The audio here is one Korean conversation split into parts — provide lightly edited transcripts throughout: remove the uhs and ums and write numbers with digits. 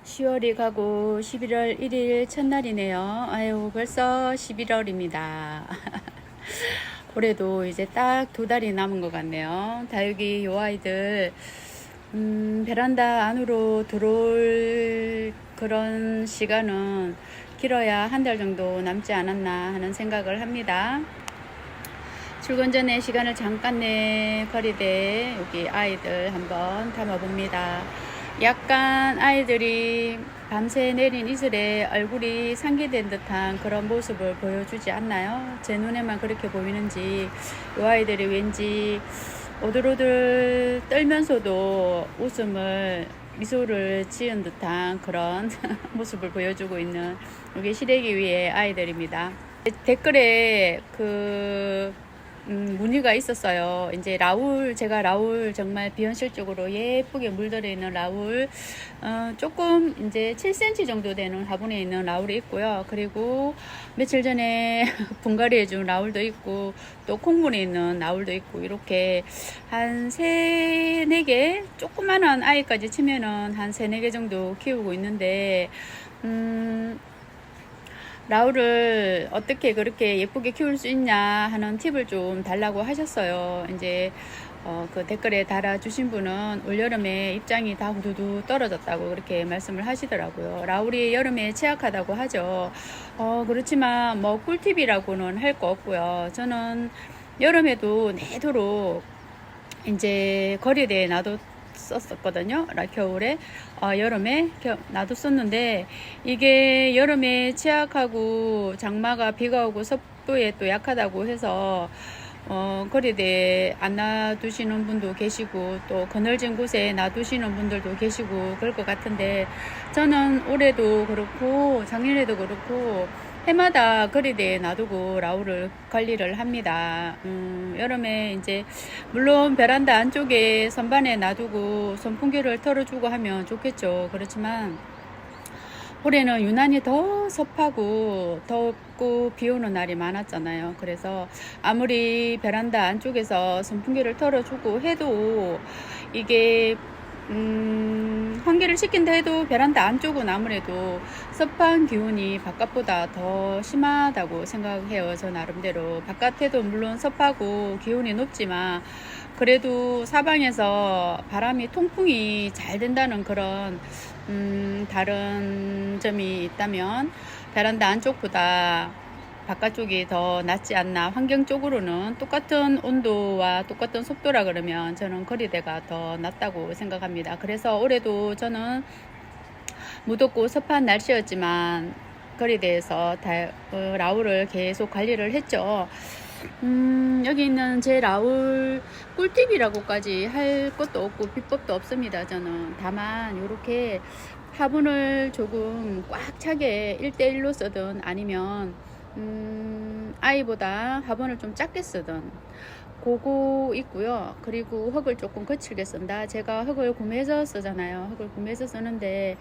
10월이 가고 11월 1일 첫날이네요. 아유, 벌써 11월입니다. 올해도 이제 딱 2달이 남은 것 같네요. 다육이 요 아이들 베란다 안으로 들어올 그런 시간은 길어야 1달 정도 남지 않았나 하는 생각을 합니다. 출근 전에 시간을 잠깐 내 거리대 여기 아이들 한번 담아봅니다. 약간 아이들이 밤새 내린 이슬에 얼굴이 상기된 듯한 그런 모습을 보여주지 않나요? 제 눈에만 그렇게 보이는지 이 아이들이 왠지 오들오들 떨면서도 미소를 지은 듯한 그런 모습을 보여주고 있는 여기 시래기 위의 아이들입니다. 댓글에 문의가 있었어요. 이제 제가 라울 정말 비현실적으로 예쁘게 물들어 있는 라울, 조금 이제 7cm 정도 되는 화분에 있는 라울이 있고요. 그리고 며칠 전에 분갈이 해준 라울도 있고, 또 콩물에 있는 라울도 있고, 이렇게 한 3-4개, 조그만한 아이까지 치면은 한 3-4개 정도 키우고 있는데, 라울을 어떻게 그렇게 예쁘게 키울 수 있냐 하는 팁을 좀 달라고 하셨어요. 이제 그 댓글에 달아주신 분은 올여름에 입장이 다 후두두 떨어졌다고 그렇게 말씀을 하시더라고요. 라울이 여름에 취약하다고 하죠. 그렇지만 뭐 꿀팁이라고는 할 거 없고요. 저는 여름에도 내도록 이제 거리대에 놔뒀었거든요. 겨울에 여름에 놔뒀었는데 이게 여름에 취약하고 장마가 비가 오고 습도에 또 약하다고 해서 거리대에 안 놔두시는 분도 계시고 또 그늘진 곳에 놔두시는 분들도 계시고 그럴 것 같은데, 저는 올해도 그렇고 작년에도 그렇고 해마다 거리대에 놔두고 라울을 관리를 합니다. 여름에 이제 물론 베란다 안쪽에 선반에 놔두고 선풍기를 털어주고 하면 좋겠죠. 그렇지만 올해는 유난히 더 습하고 덥고 비 오는 날이 많았잖아요. 그래서 아무리 베란다 안쪽에서 선풍기를 털어주고 해도 이게 환기를 시킨다 해도 베란다 안쪽은 아무래도 습한 기운이 바깥보다 더 심하다고 생각해요. 저 나름대로. 바깥에도 물론 습하고 기온이 높지만 그래도 사방에서 바람이 통풍이 잘 된다는 그런 다른 점이 있다면 베란다 안쪽보다 바깥쪽이 더 낫지 않나. 환경적으로는 똑같은 온도와 똑같은 속도라 그러면 저는 거리대가 더 낫다고 생각합니다. 그래서 올해도 저는 무덥고 습한 날씨였지만 거리대에서 라울을 계속 관리를 했죠. 여기 있는 제 라울 꿀팁이라고까지 할 것도 없고 비법도 없습니다. 저는 다만 이렇게 화분을 조금 꽉 차게 1:1로 쓰든 아니면 아이보다 화분을 좀 작게 쓰든 그거 있고요. 그리고 흙을 조금 거칠게 쓴다. 제가 흙을 구매해서 쓰잖아요. 흙을 구매해서 쓰는데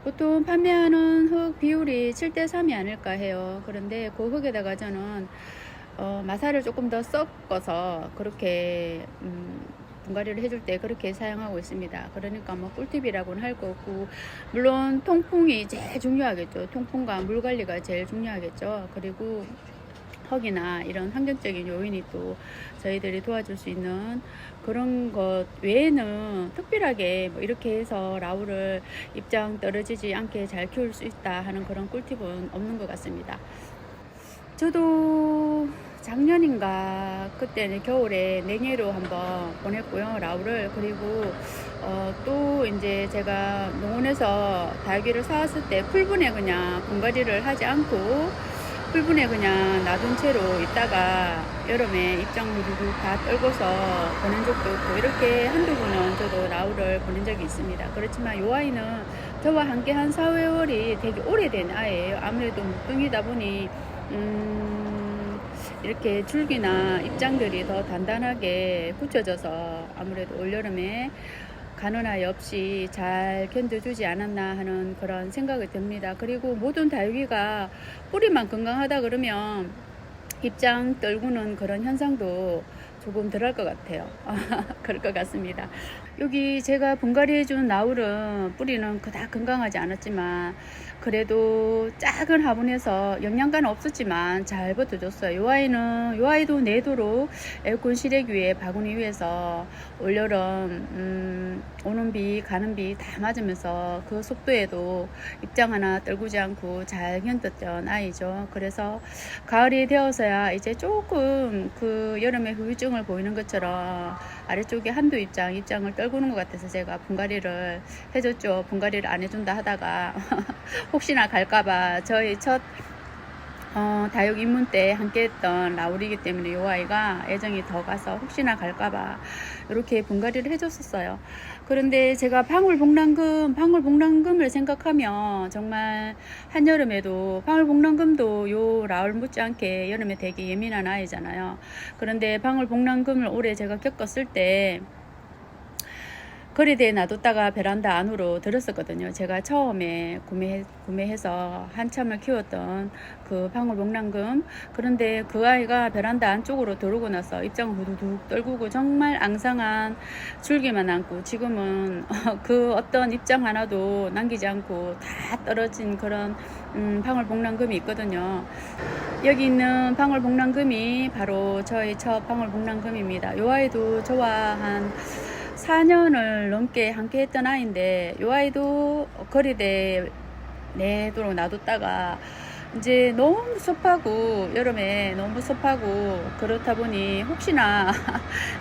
보통 판매하는 흙 비율이 7:3이 아닐까 해요. 그런데 그 흙에다가 저는 마사를 조금 더 섞어서 그렇게 분갈이를 해줄 때 그렇게 사용하고 있습니다. 그러니까 뭐 꿀팁이라고는 할 거 없고, 물론 통풍이 제일 중요하겠죠. 통풍과 물 관리가 제일 중요하겠죠. 그리고 흙이나 이런 환경적인 요인이 또 저희들이 도와줄 수 있는 그런 것 외에는 특별하게 뭐 이렇게 해서 라울을 입장 떨어지지 않게 잘 키울 수 있다 하는 그런 꿀팁은 없는 것 같습니다. 저도 작년인가 그때는 겨울에 냉해로 한번 보냈고요, 라울을. 그리고 또 이제 제가 농원에서 다육이를 사왔을 때 풀분에 그냥 분갈이를 하지 않고 풀분에 그냥 놔둔 채로 있다가 여름에 입장 후루룩 다 떨궈서 보낸 적도 있고, 이렇게 한두 번은 저도 라울을 보낸 적이 있습니다. 그렇지만 이 아이는 저와 함께 한 4개월이 되게 오래된 아이예요. 아무래도 묵둥이다 보니 이렇게 줄기나 입장들이 더 단단하게 굳혀져서 아무래도 올여름에 간호나 없이 잘 견뎌주지 않았나 하는 그런 생각이 듭니다. 그리고 모든 다육이가 뿌리만 건강하다 그러면 입장 떨구는 그런 현상도 조금 덜 할 것 같아요. 그럴 것 같습니다. 여기 제가 분갈이 해준 나울은 뿌리는 그닥 건강하지 않았지만 그래도 작은 화분에서 영양가는 없었지만 잘 버텨줬어요. 요 아이도 내도록 에어컨 실외 위에 바구니 위에서 올여름 오는 비 가는 비 다 맞으면서 그 속도에도 입장 하나 떨구지 않고 잘 견뎠던 아이죠. 그래서 가을이 되어서야 이제 조금 그 여름의 후유증을 보이는 것처럼 아래쪽에 한두 입장을 떨구는 것 같아서 제가 분갈이를 해줬죠. 분갈이를 안 해준다 하다가 혹시나 갈까봐 저희 첫 다육 입문 때 함께 했던 라울이기 때문에 이 아이가 애정이 더 가서 혹시나 갈까봐 이렇게 분갈이를 해줬었어요. 그런데 제가 방울복랑금을 생각하면 정말 한여름에도 방울복랑금도 요 라울 못지않게 여름에 되게 예민한 아이잖아요. 그런데 방울복랑금을 올해 제가 겪었을 때 거리대에 놔뒀다가 베란다 안으로 들었었거든요. 제가 처음에 구매해서 한참을 키웠던 그 방울복랑금. 그런데 그 아이가 베란다 안쪽으로 들어오고 나서 입장을 후두둑 떨구고 정말 앙상한 줄기만 남고 지금은 그 어떤 입장 하나도 남기지 않고 다 떨어진 그런 방울복랑금이 있거든요. 여기 있는 방울복랑금이 바로 저희 첫 방울복랑금입니다. 이 아이도 저와 한 4년을 넘게 함께 했던 아이인데 이 아이도 거리대 내도록 놔뒀다가 이제 너무 습하고 여름에 너무 습하고 그렇다 보니 혹시나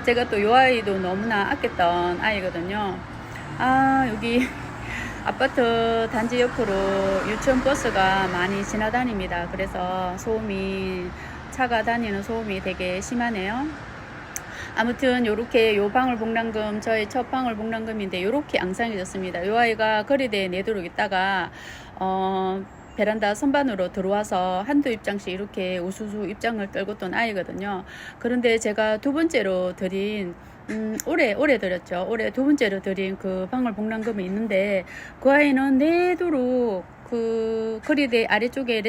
제가 또 이 아이도 너무나 아꼈던 아이거든요. 여기 아파트 단지 옆으로 유치원 버스가 많이 지나다닙니다. 그래서 차가 다니는 소음이 되게 심하네요. 아무튼 요렇게 요 방울복랑금 저의 첫 방울복랑금인데 요렇게 앙상해졌습니다. 요 아이가 거리대에 내도록 있다가 베란다 선반으로 들어와서 한두 입장씩 이렇게 우수수 입장을 떨궜던 아이거든요. 그런데 제가 두 번째로 드린 올해 드렸죠. 올해 두 번째로 드린 그 방울복랑금이 있는데 그 아이는 내도록 그 거리대 아래쪽에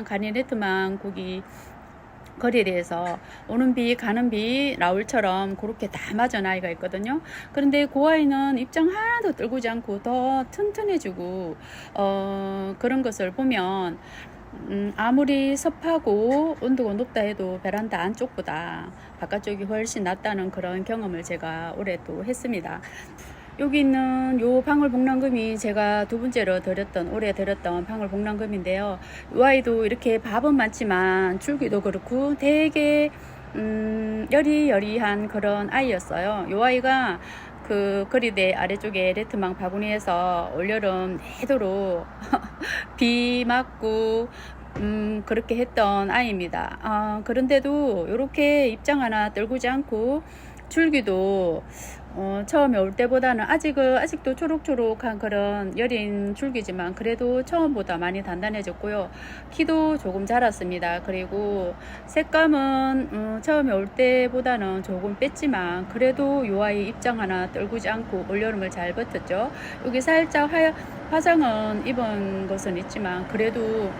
간이 레트망 거기 거리에 대해서 오는 비 가는 비 라울처럼 그렇게 다 맞은 아이가 있거든요. 그런데 그 아이는 입장 하나도 떨구지 않고 더 튼튼해지고 그런 것을 보면 아무리 습하고 온도가 높다 해도 베란다 안쪽보다 바깥쪽이 훨씬 낫다는 그런 경험을 제가 올해 또 했습니다. 여기 있는 요 방울복랑금이 제가 두 번째로 올해 드렸던 방울복랑금인데요. 이 아이도 이렇게 밥은 많지만 줄기도 그렇고 되게 여리여리한 그런 아이였어요. 이 아이가 그 거리대 아래쪽에 레트망 바구니에서 올여름 내도록 비 맞고 그렇게 했던 아이입니다. 그런데도 이렇게 입장 하나 떨구지 않고 줄기도 처음에 올 때보다는 아직도 초록초록한 그런 여린 줄기지만 그래도 처음보다 많이 단단해졌고요. 키도 조금 자랐습니다. 그리고 색감은 처음에 올 때보다는 조금 뺐지만 그래도 요 아이 입장 하나 떨구지 않고 올여름을 잘 버텼죠. 여기 살짝 화장은 입은 것은 있지만 그래도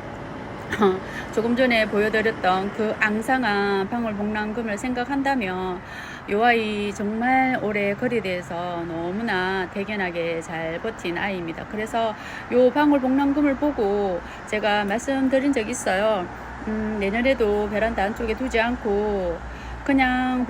조금 전에 보여드렸던 그 앙상한 방울복랑금을 생각한다면 이 아이 정말 올해 거리대에서 너무나 대견하게 잘 버틴 아이입니다. 그래서 이 방울복랑금을 보고 제가 말씀드린 적 있어요. 내년에도 베란다 안쪽에 두지 않고 그냥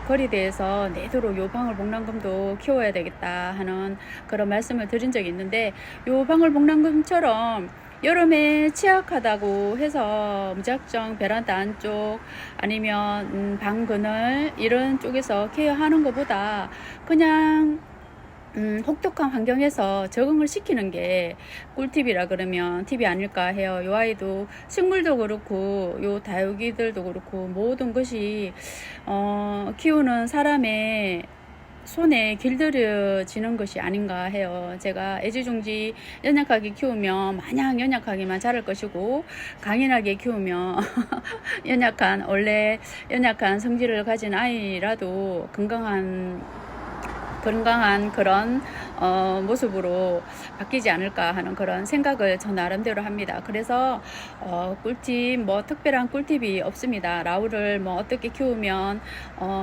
거리대에서 내도록 요 방울복랑금도 키워야 되겠다 하는 그런 말씀을 드린 적이 있는데 요 방울복랑금처럼 여름에 취약하다고 해서 무작정 베란다 안쪽 아니면 방 그늘 이런 쪽에서 케어하는 것보다 그냥 혹독한 환경에서 적응을 시키는 게 꿀팁이라 그러면 팁이 아닐까 해요. 요 아이도 식물도 그렇고 요 다육이들도 그렇고 모든 것이 키우는 사람의 손에 길들여지는 것이 아닌가 해요. 제가 애지중지 연약하게 키우면 마냥 연약하게만 자랄 것이고 강인하게 키우면 원래 연약한 성질을 가진 아이라도 건강한 건강한 그런 모습으로 바뀌지 않을까 하는 그런 생각을 저 나름대로 합니다. 그래서 꿀팁 뭐 특별한 꿀팁이 없습니다. 라울을 뭐 어떻게 키우면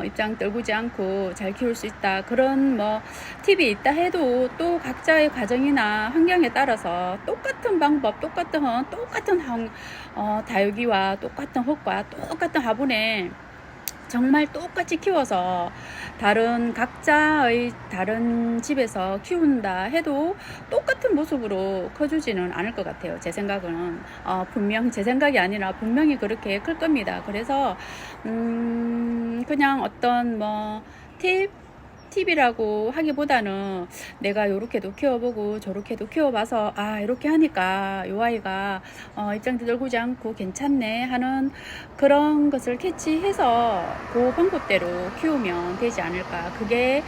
입장 떨구지 않고 잘 키울 수 있다, 그런 뭐 팁이 있다 해도 또 각자의 가정이나 환경에 따라서 똑같은 방법, 똑같은 다육이와 똑같은 흙과 똑같은 화분에 정말 똑같이 키워서 각자의 다른 집에서 키운다 해도 똑같은 모습으로 커주지는 않을 것 같아요. 제 생각은 분명 제 생각이 아니라 분명히 그렇게 클 겁니다. 그래서 그냥 어떤 뭐 팁이라고 하기보다는 내가 요렇게도 키워보고 저렇게도 키워봐서 이렇게 하니까 요 아이가 입장도 떨구지 않고 괜찮네 하는 그런 것을 캐치해서 그 방법대로 키우면 되지 않을까. 그게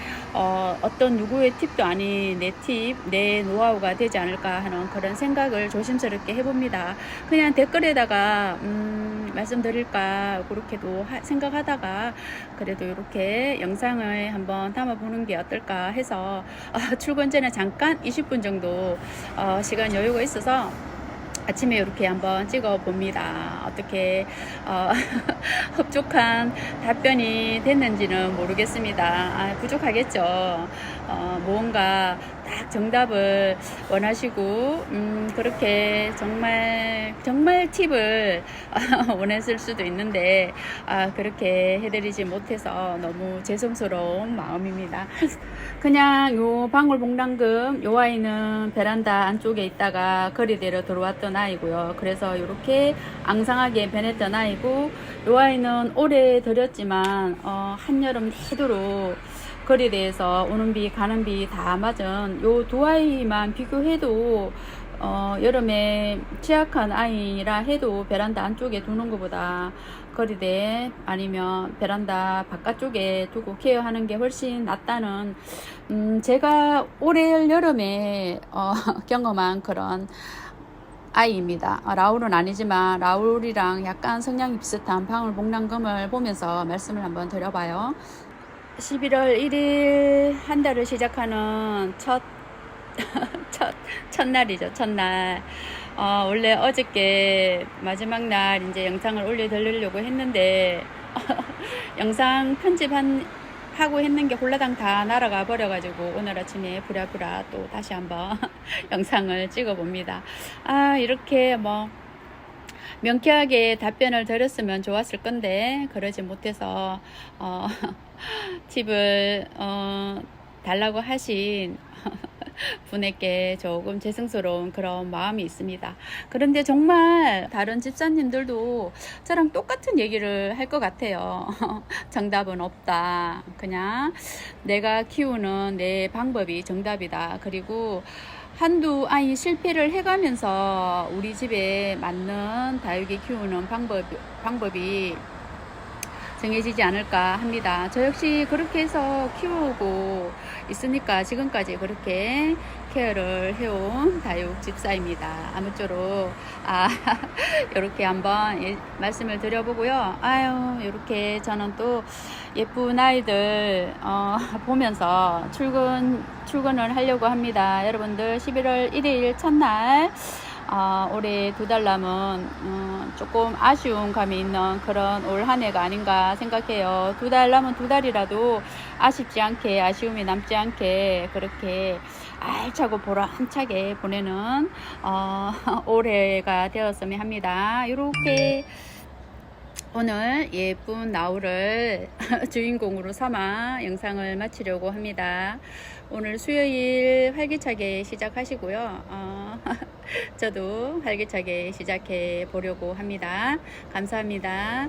어떤 누구의 팁도 아닌 내 노하우가 되지 않을까 하는 그런 생각을 조심스럽게 해봅니다. 그냥 댓글에다가 말씀드릴까 그렇게도 생각하다가 그래도 이렇게 영상을 한번 담아보는 게 어떨까 해서 출근 전에 잠깐 20분 정도 시간 여유가 있어서 아침에 이렇게 한번 찍어 봅니다. 어떻게 흡족한 답변이 됐는지는 모르겠습니다. 부족하겠죠. 무언가 딱 정답을 원하시고 그렇게 정말 팁을 원했을 수도 있는데 그렇게 해드리지 못해서 너무 죄송스러운 마음입니다. 그냥 요 방울복랑금 요 아이는 베란다 안쪽에 있다가 거리대로 들어왔던 아이고요. 그래서 이렇게 앙상하게 변했던 아이고, 요 아이는 오래 들였지만 한여름 내도록 거리대에서 오는 비 가는 비 다 맞은 요 두 아이만 비교해도 여름에 취약한 아이라 해도 베란다 안쪽에 두는 것보다 거리대 아니면 베란다 바깥쪽에 두고 케어하는 게 훨씬 낫다는 제가 올해 여름에 경험한 그런 아이입니다. 라울은 아니지만 라울이랑 약간 성향이 비슷한 방울복랑금을 보면서 말씀을 한번 드려봐요. 11월 1일 한 달을 시작하는 첫날이죠. 첫날. 원래 어저께 마지막 날 이제 영상을 올려드리려고 했는데 영상 편집하고 했는 게 홀라당 다 날아가 버려가지고 오늘 아침에 부랴부랴 또 다시 한번 영상을 찍어 봅니다. 이렇게 뭐 명쾌하게 답변을 드렸으면 좋았을 건데 그러지 못해서 팁을 달라고 하신 분에게 조금 죄송스러운 그런 마음이 있습니다. 그런데 정말 다른 집사님들도 저랑 똑같은 얘기를 할 것 같아요. 정답은 없다. 그냥 내가 키우는 내 방법이 정답이다. 그리고 한두 아이 실패를 해가면서 우리 집에 맞는 다육이 키우는 방법이 정해지지 않을까 합니다. 저 역시 그렇게 해서 키우고 있으니까 지금까지 그렇게 케어를 해온 다육 집사입니다. 아무쪼록 이렇게 한번 말씀을 드려보고요. 이렇게 저는 또 예쁜 아이들 보면서 출근을 하려고 합니다. 여러분들 11월 1일 첫날 올해 2달 남은 조금 아쉬운 감이 있는 그런 올 한 해가 아닌가 생각해요. 2달 남은 2달이라도 아쉽지 않게, 아쉬움이 남지 않게 그렇게 알차고 보람차게 보내는 올해가 되었으면 합니다. 이렇게 오늘 예쁜 나우를 주인공으로 삼아 영상을 마치려고 합니다. 오늘 수요일 활기차게 시작하시고요. 저도 활기차게 시작해 보려고 합니다. 감사합니다.